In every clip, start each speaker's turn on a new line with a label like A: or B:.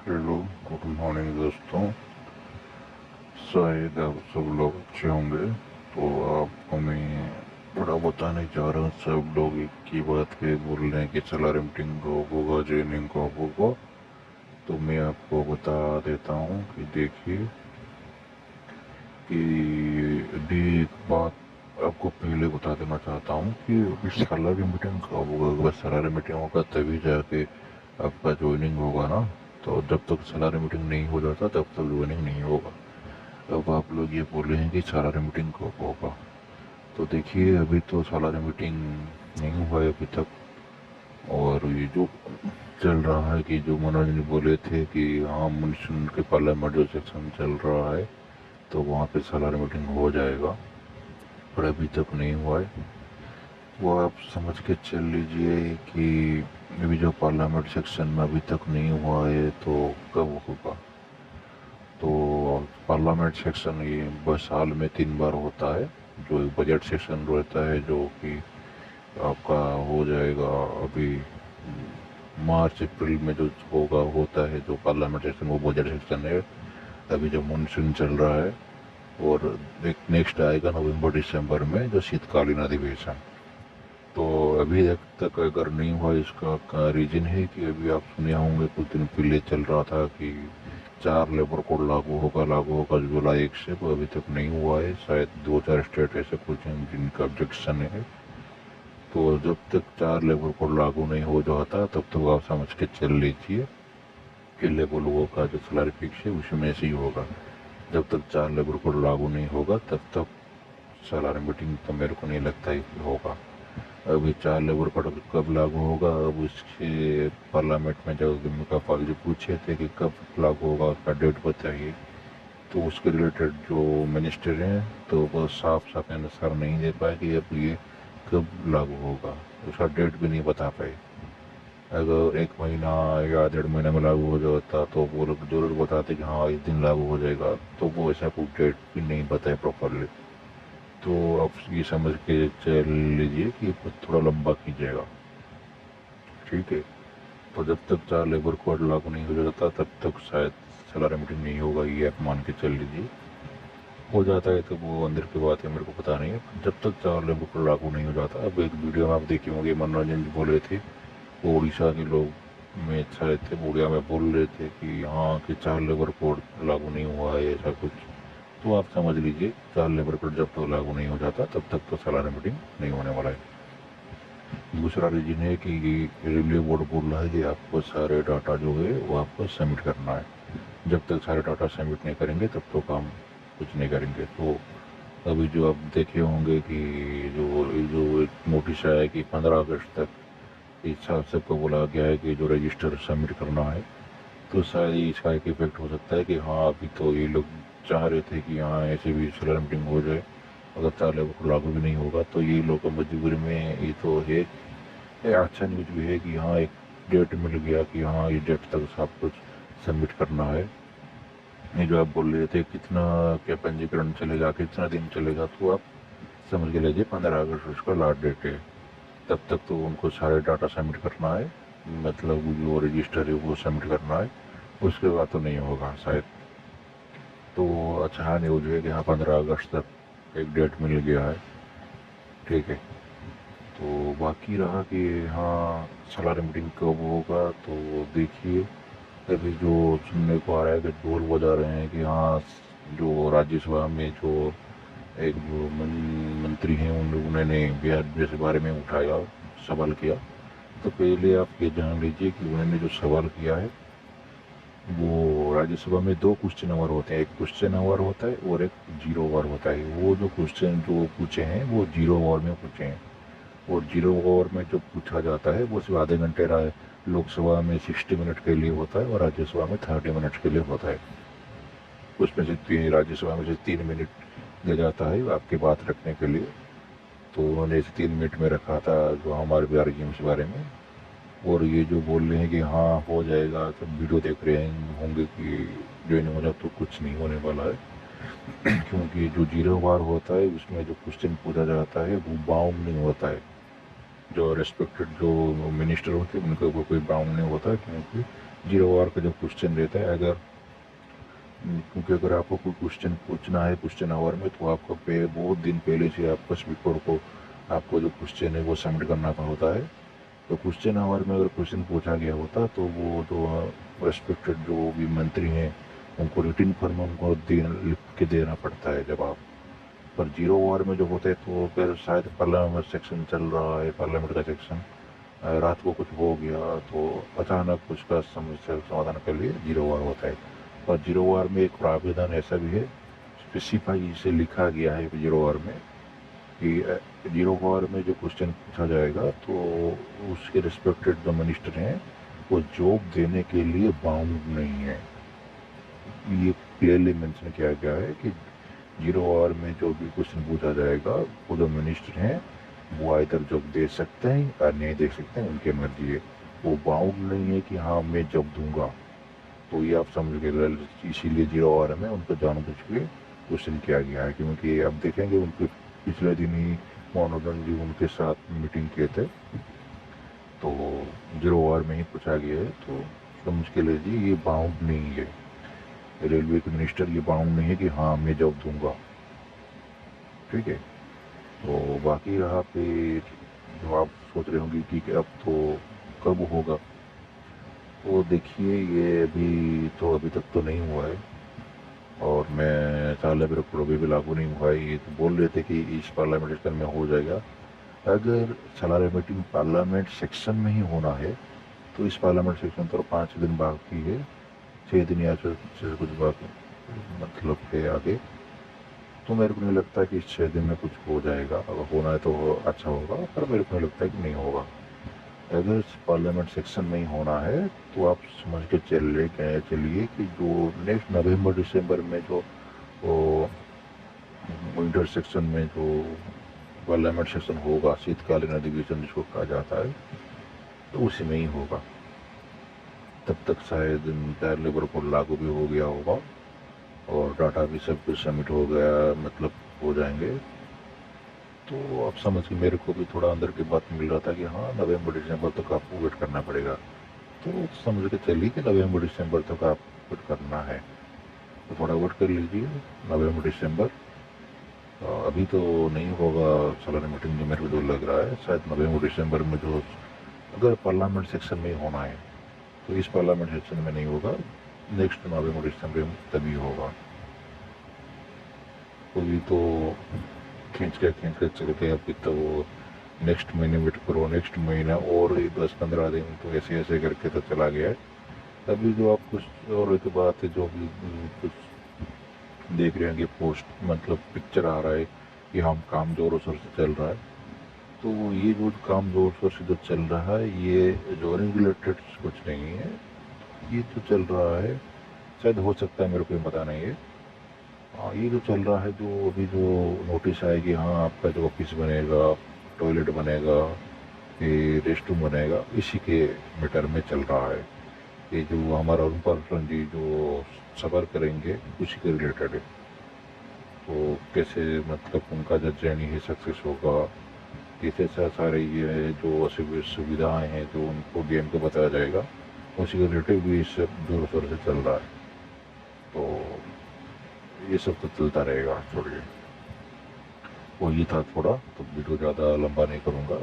A: Hello, good morning दोस्तों। शायद आप सब लोग अच्छे होंगे। तो आपको मैं थोड़ा बताने जा रहा हूँ। सब लोग एक ही बात पे बोल रहे हैं कि सैलरी मीटिंग कब होगा, ज्वाइनिंग कब होगा। तो मैं आपको बता देता हूँ कि देखिए कि अभी एक बात आपको पहले बता देना चाहता हूँ कि अभी सैलरी मीटिंग कब होगा। अगर सैलरी मीटिंग होगा तभी जाके आपका ज्वाइनिंग होगा ना। तो जब तक सैलरी मीटिंग नहीं हो जाता तब तक ज्वाइनिंग नहीं होगा। अब आप लोग ये बोल रहे हैं कि सैलरी मीटिंग कब होगा। तो देखिए अभी तो सैलरी मीटिंग नहीं हुआ है अभी तक। और ये जो चल रहा है कि जो मनोज ने बोले थे कि हाँ मानसून के पार्लियामेंट जो सेक्शन चल रहा है तो वहाँ पे सैलरी मीटिंग हो जाएगा, पर अभी तक नहीं हुआ है। वो आप समझ के चल लीजिए कि अभी जो पार्लियामेंट सेक्शन में अभी तक नहीं हुआ है तो कब होगा। तो पार्लियामेंट सेक्शन ये बस साल में 3 बार होता है। जो बजट सेशन रहता है जो कि आपका हो जाएगा अभी मार्च अप्रैल में जो होगा होता है जो पार्लियामेंट सेक्शन वो बजट सेक्शन है। अभी जो मानसून चल रहा है और एक नेक्स्ट आएगा नवंबर दिसंबर में जो शीतकालीन अधिवेशन। तो अभी तक अगर नहीं हुआ इसका रीजन है कि अभी आप सुने होंगे कुछ दिन पहले चल रहा था कि 4 लेबर कोड लागू होगा जुलाई 1 से। वो अभी तक नहीं हुआ है। शायद 2-4 स्टेट ऐसे कुछ हैं जिनका ऑब्जेक्शन है। तो जब तक 4 लेबर कोड लागू नहीं हो जाता तब तक आप समझ के चल लीजिए कि लेबर लोगों का जो सैलरी फिक्स है उसमें ऐसे ही होगा। जब तक 4 लेबर कोड लागू नहीं होगा तब तक सैलरी मीटिंग तो मेरे को नहीं लगता है कि होगा। अभी 4 लेबर कोड कब लागू होगा, अब उसके पार्लियामेंट में जब मेकापाल जी पूछे थे कि कब लागू होगा उसका डेट बताइए, तो उसके रिलेटेड जो मिनिस्टर हैं तो वो साफ साफ आंसर नहीं दे पाए कि अब ये कब लागू होगा। उसका डेट भी नहीं बता पाए। अगर 1 महीना या 1.5 महीना में लागू हो जाता तो वो लोग जरूर बताते कि हाँ इस दिन लागू हो जाएगा, तो वो ऐसा कुछ डेट भी नहीं बताए प्रॉपरली। तो आप ये समझ के चल लीजिए कि थोड़ा लंबा खींचेगा। ठीक है। तो जब तक 4 लेबर कोड लागू नहीं हो जाता तब तक शायद सैलरी मीटिंग नहीं होगा, ये आप मान के चल लीजिए। हो जाता है तो वो अंदर की बात है, मेरे को पता नहीं है। जब तक 4 लेबर कोड लागू नहीं हो जाता। अब एक वीडियो में आप देखे होंगे मनोरंजन जी बोल रहे थे, वो उड़ीसा के लोग में शायद थे, उड़िया में बोल रहे थे कि हाँ कि 4 लेबर कोड लागू नहीं हुआ है ऐसा कुछ। तो आप समझ लीजिए 4 लेबर कोड जब तक लागू नहीं हो जाता तब तक तो सैलरी मीटिंग नहीं होने वाला है। दूसरा रीजन है कि रेलवे बोर्ड बोल रहा है कि आपको सारे डाटा जो है वो आपको सबमिट करना है। जब तक सारे डाटा सबमिट नहीं करेंगे तब तो काम कुछ नहीं करेंगे। तो अभी जो आप देखे होंगे कि जो एक नोटिस आया है कि 15 अगस्त तक इस हिसाब से सबको बोला गया है कि जो रजिस्टर सबमिट करना है। तो शायद इसका एक इफेक्ट हो सकता है कि हाँ अभी तो ये लोग चाह रहे थे कि हाँ ऐसे भी सोलर मीटिंग हो जाए। अगर 4 लेबर को लागू भी नहीं होगा तो ये लोग मजबूरी में ये तो है। ये अच्छा न्यूज भी है कि हाँ एक डेट मिल गया कि हाँ ये डेट तक सब कुछ सबमिट करना है। ये जो आप बोल रहे थे कितना क्या पंजीकरण चलेगा, कितना दिन चलेगा, तो आप समझ के लीजिए 15 अगस्त उसका लास्ट डेट है। तब तक तो उनको सारे डाटा सबमिट करना है, मतलब जो रजिस्टर है वो सबमिट करना है। उसके बाद तो नहीं होगा शायद। तो अच्छा न्यूज है कि हाँ 15 अगस्त तक एक डेट मिल गया है। ठीक है। तो बाकी रहा कि हाँ सैलरी मीटिंग कब होगा, तो देखिए अभी जो सुनने को आ रहा है कि ढोल बजा रहे हैं कि हाँ जो राज्यसभा में जो एक जो मंत्री हैं उन लोगों ने बिहार जैसे बारे में उठाया, सवाल किया। तो पहले आप ये जान लीजिए कि उन्होंने जो सवाल किया है वो राज्यसभा में 2 क्वेश्चन आवर होते हैं। एक क्वेश्चन आवर होता है और एक जीरो आवर होता है। वो जो क्वेश्चन जो पूछे हैं वो जीरो आवर में पूछे हैं। और जीरो आवर में जो पूछा जाता है वो सिर्फ आधे घंटे रहा है। लोकसभा में 60 मिनट के लिए होता है और राज्यसभा में 30 मिनट के लिए होता है। उसमें से राज्यसभा में से 3 मिनट दिया जाता है आपकी बात रखने के लिए। तो उन्होंने इसे 3 मिनट में रखा था जो हमारे बिहार गेम्स के बारे में। और ये जो बोल रहे हैं कि हाँ हो जाएगा, सब वीडियो देख रहे हैं होंगे कि ज्वाइन हो जाए, तो कुछ नहीं होने वाला है। क्योंकि जो जीरो बार होता है उसमें जो क्वेश्चन पूछा जाता है वो बाउंड नहीं होता है। जो रेस्पेक्टेड जो मिनिस्टर होते हैं उनका कोई बाउंड नहीं होता, क्योंकि 0 आवर का जो क्वेश्चन रहता है, अगर क्योंकि अगर आपको कोई क्वेश्चन पूछना है क्वेश्चन आवर में, तो आपको बहुत दिन पहले से आपको स्पीकर को आपको जो क्वेश्चन है वो सबमिट करना होता है। तो क्वेश्चन आवर में अगर क्वेश्चन पूछा गया होता तो वो जो रेस्पेक्टेड जो भी मंत्री हैं उनको रिटिन फॉर्म उनको लिख के देना पड़ता है जवाब। पर 0 आवर में जो होता है तो फिर शायद पार्लियामेंट सेक्शन चल रहा है, पार्लियामेंट का सेक्शन, रात को कुछ हो गया तो अचानक उसका समस्या समाधान के लिए 0 आवर होता है। और 0 आवर में एक प्रावधान ऐसा भी है, स्पेसिफाई से लिखा गया है 0 आवर में कि 0 आवर में जो क्वेश्चन पूछा जाएगा तो उसके रिस्पेक्टेड जो मिनिस्टर हैं वो जॉब देने के लिए बाउंड नहीं है। ये क्लियरली मेंशन किया गया है कि 0 आवर में जो भी क्वेश्चन पूछा जाएगा वो जो मिनिस्टर हैं वो इधर जॉब दे सकते हैं या नहीं दे सकते हैं, उनकी मर्जी है। वो बाउंड नहीं है कि हाँ मैं जॉब दूंगा। तो ये आप समझ गए, इसीलिए 0 आवर में उनको जानबूझ के क्वेश्चन किया गया है, क्योंकि आप देखेंगे उनके पिछले दिन ही मनोरंजन जी उनके साथ मीटिंग किए थे, तो 0 आवर में ही पूछा गया है। तो समझ के लीजिए ये बाउंड नहीं है, रेलवे के मिनिस्टर ये बाउंड नहीं है कि हाँ मैं जॉब दूंगा। ठीक है, तो बाकी रहा फिर जो आप सोच रहे होंगे कि अब तो कब होगा, तो देखिए ये अभी तक तो नहीं हुआ है, और मैं चार्ले बिरकुल अभी भी लागू नहीं हुआ है। ये तो बोल रहे थे कि इस पार्लियामेंट सेक्शन में हो जाएगा। अगर सलारी मीटिंग पार्लियामेंट सेक्शन में ही होना है तो इस पार्लियामेंट सेक्शन तो 5 दिन बाकी है, 6 दिन या से कुछ बाकी मतलब है आगे। तो मेरे को नहीं लगता कि इस 6 दिन में कुछ हो जाएगा, अगर होना है तो अच्छा होगा, पर मेरे को नहीं लगता है कि नहीं होगा। अगर पार्लियामेंट सेक्शन में ही होना है तो आप समझ के चलिए कि जो नेक्स्ट नवंबर दिसंबर में जो विंटर सेक्शन में जो पार्लियामेंट सेक्शन होगा, शीतकालीन अधिवेशन जिसको कहा जाता है, तो उसी में ही होगा। तब तक शायद टायर लेबर को लागू भी हो गया होगा और डाटा भी सब कुछ सबमिट हो गया, मतलब हो जाएंगे। तो आप समझ के मेरे को भी थोड़ा अंदर की बात मिल रहा था कि हाँ नवंबर दिसंबर तक आपको वेट करना पड़ेगा। तो समझ के चलिए कि नवंबर दिसंबर तक आप वेट करना है, तो थोड़ा वेट कर लीजिए नवंबर दिसंबर। अभी तो नहीं होगा सलाना मीटिंग में, मेरे को जो लग रहा है शायद नवंबर दिसंबर में, जो अगर पार्लियामेंट सेक्शन में होना है तो इस पार्लियामेंट सेक्शन में नहीं होगा, नेक्स्ट नवंबर दिसंबर में तभी होगा। तो ये तो खींच के चलते अभी तो नेक्स्ट महीने वेट करो, नेक्स्ट महीना और 10-15 दिन, तो ऐसे ऐसे करके तो चला गया है। अभी जो आप कुछ और एक बात है जो भी कुछ देख रहे हैं कि पोस्ट मतलब पिक्चर आ रहा है कि हम काम जोरों शोर से चल रहा है, तो ये जो काम जोर शोर से जो चल रहा है ये जॉइनिंग रिलेटेड कुछ नहीं है। ये जो चल रहा है शायद हो सकता है, मेरे को पता नहीं है। ये जो चल रहा है जो अभी जो नोटिस आए कि हाँ आपका जो ऑफिस बनेगा, टॉयलेट बनेगा, ये रेस्ट रूम बनेगा, इसी के मैटर में चल रहा है। ये जो हमारा अरुण पाल जी जो सफर करेंगे उसी के रिलेटेड है। तो कैसे मतलब उनका जो जर्नी है सक्सेस होगा, कैसे सारे ये जो सुविधाएं हैं जो उनको डीएम को बताया जाएगा, उसी के रिलेटेड भी इस जोर शोर से चल रहा है। तो ये सब तो चलता रहेगा, छोड़िए। वो ये था थोड़ा, तो वीडियो ज़्यादा लंबा नहीं करूँगा,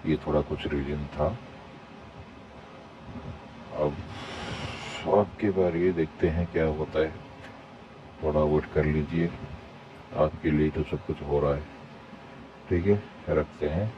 A: ये थोड़ा कुछ रीजन था। अब आपके बारे ये देखते हैं क्या होता है, थोड़ा वेट कर लीजिए, आपके लिए तो सब कुछ हो रहा है। ठीक है, रखते हैं।